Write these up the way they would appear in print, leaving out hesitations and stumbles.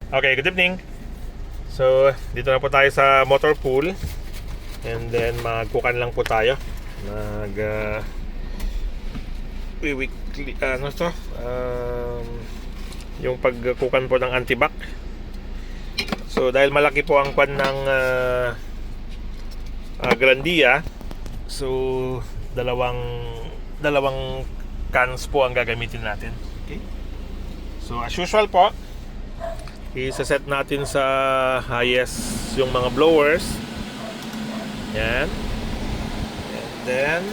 Okay, good evening. So, dito na po tayo sa motor pool. And then, magkukan lang po tayo. Weekly, ano to? Yung pagkukan po ng antibac. So, dahil malaki po ang kwan ng Grandia. So, dalawang cans po ang gagamitin natin. Okay? So, as usual po, isa-set natin sa highest yung mga blowers. Yan. And then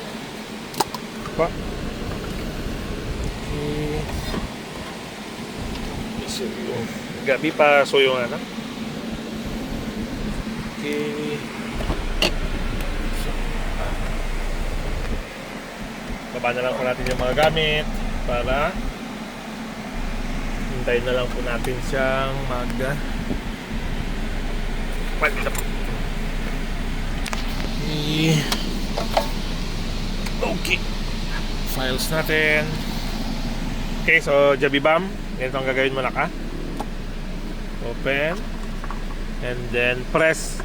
pa. So, yung gabi pa so yung ano. Okay. So, baba na lang po natin yung mga gamit para hintayin na lang po natin siyang pwede na po. Okay. Files natin. Okay, so Jabibam, ganito ang gagawin mo na ka. Open. And then press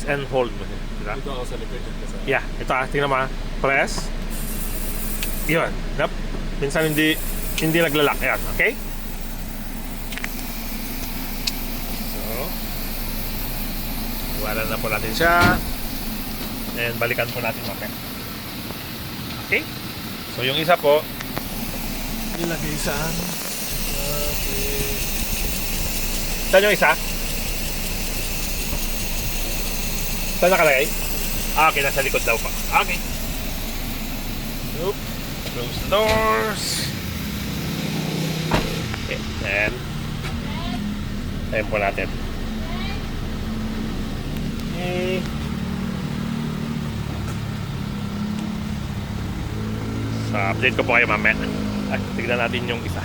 and hold mo. Diba? Ito ako sa likod yun kasi. Yeah, ito tingnan mo. Press. Yun. Yep. Minsan hindi naglalak. Ayan, okay? Iwanan na po natin siya. And balikan po natin mamaya. Okay? So yung isa po ilagay saan? Okay. Saan yung isa? Saan nakalagay? Okay, nasa likod daw pa. Okay. Oop. Close the doors. Okay, and tayo po natin. Okay. So, update ko po kayo mamaya. Ay, tignan natin yung isa.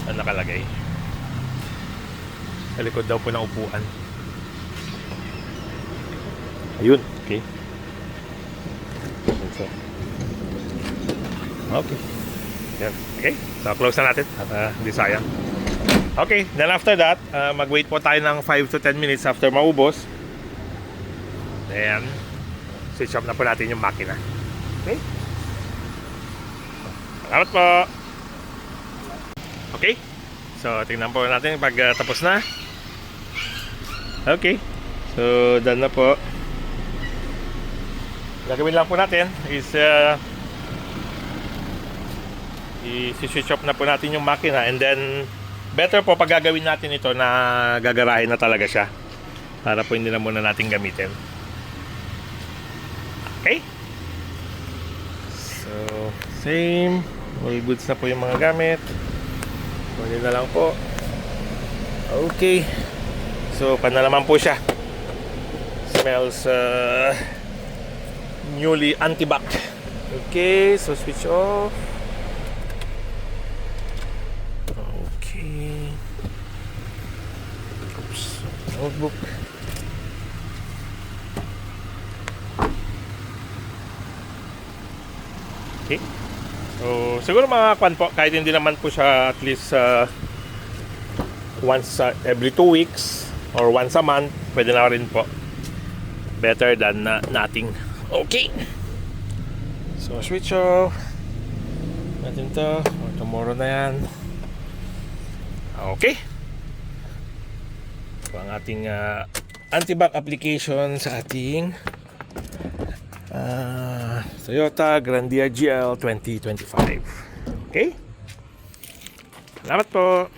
Saan nakalagay? Sa likod daw po ng upuan. Ayun, okay. So, okay. Yan, okay. So, close na natin. At hindi sayang. Okay, then after that, mag-wait po tayo ng 5 to 10 minutes after maubos. Then, switch off na po natin yung makina. Okay? Salamat po! Okay? So, tingnan po natin pag tapos na. Okay. So, done na po. Gagawin lang po natin is i-switch off na po natin yung makina, and then better po pag gagawin natin ito na gagarahin na talaga siya para po hindi na muna natin gamitin. Okay? So, same. All goods na po yung mga gamit. Kunin na lang po. Okay. So, pan na naman po siya. Smells newly antibac. Okay, so switch off. Okay. Oops. Notebook. Okay. So, siguro mga kwan po, kahit hindi naman po siya at least once every 2 weeks or once a month, pwede na rin po. Better than nothing. Okay. So, switch off. Natin to. Or tomorrow na yan. Okay. So, ang ating antibac application sa ating Toyota Grandia GL 2025. Okay? Salamat po.